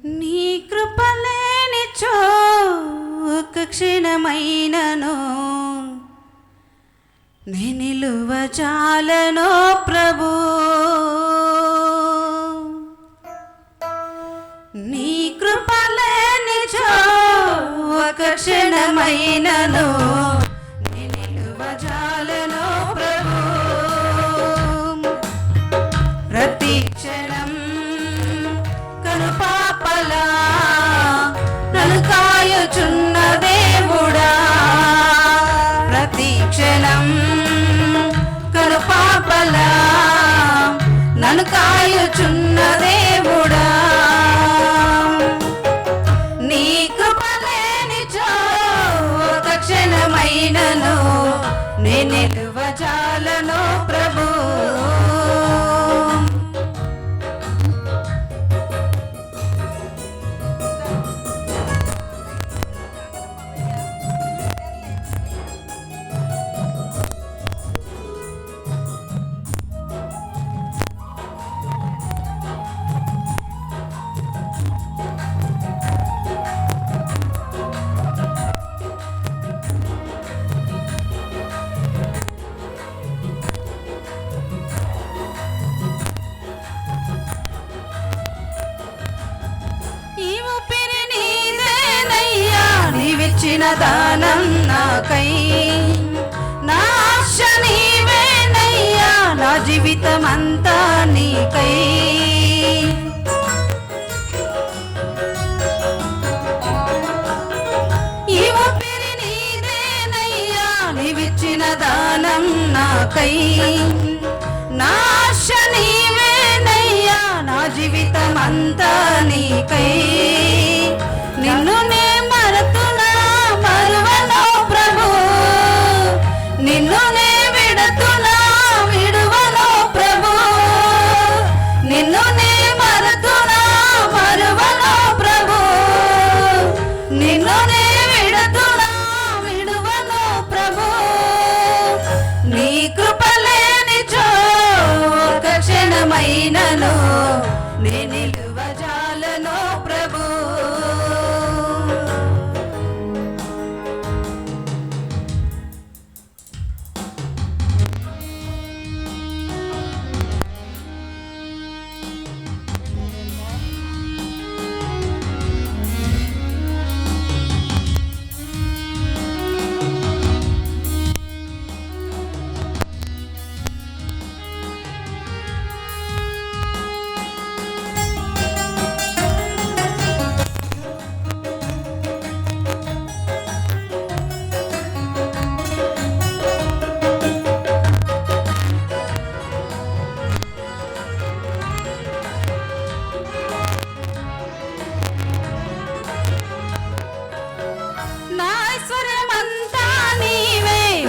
నీ కృపలేనిచో ఒక క్షణమైనను నే నిలువజాలను ప్రభు. నీ కృపలేనిచో ఒక క్షణమైనను నే నిలువజాలను ప్రభు. ప్రతి క్షణం కనుపాపలా నన్ను కాయుచున్న దేవుడా, ప్రతి క్షణం కనుపాపలా నన్ను కాయుచున్న దేవుడా. నీ కృపలేనిచో ఒక క్షణమైనను నే నిలువజాలను ప్రభు. నీవిచ్చిన దానం నాకై, నా ఆశ నీవేనయ్యా, నా జీవితమంతా నీకై. ఈ ఊపిరి నీదేనయ్యా, నీవిచ్చిన దానం నాకై, నా ఆశ నీవేనయ్యా, నా జీవితమంతా నీకై. నిన్ను నే మరతునా మరువను ప్రభు, నిన్ను నే విడతునా విడువను ప్రభు, నిన్ను నే మరతునా మరువను ప్రభు, నిన్ను నే విడతునా విడువను ప్రభు. నీ కృపలేనిచో ఒక క్షణమైనను నే నిలువజాలను ప్రభు.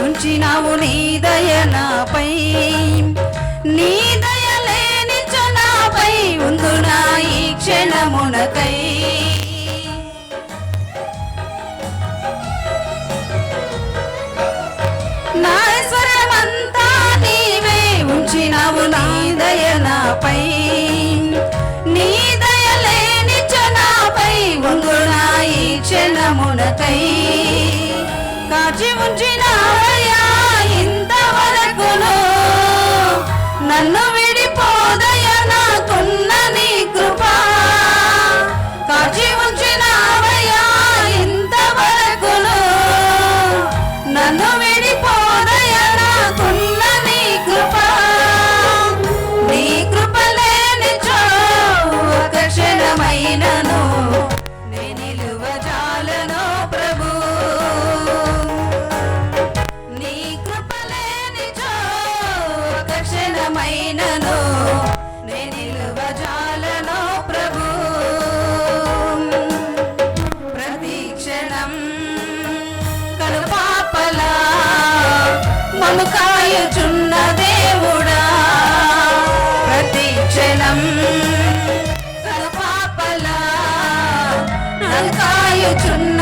ఉంచినావు నీ దయ నాపై, నీ దయ లేనిచో నాపై ఉందునా ఈ క్షణమునకై. నా ఐశ్వర్యమంతా నీవే ఉంచినావు నీ దయ నాపై, నీ దయ లేనిచో నాపై ఉందునా ఈ క్షణమునకై. కాచి ఉంచినావయ్యా ఇంతవరకును, నన్ను విడిపోదయ నాకున్న నీ కృప. కాచి ఉంచినావయ్యా ఇంతవరకును, నన్ను విడిపోదయ నాకున్న నీ కృప. నీ కృప లేనిచో ఒక క్షణమైనను నే నిలువజాలను ప్రభు. క్షణమైనను నే నిలువజాలను ప్రభు. ప్రతి క్షణం కనుపాపలా మమ్ము కాయుచున్న దేవుడా, ప్రతి క్షణం కనుపాపలా నన్ను కాయుచున్న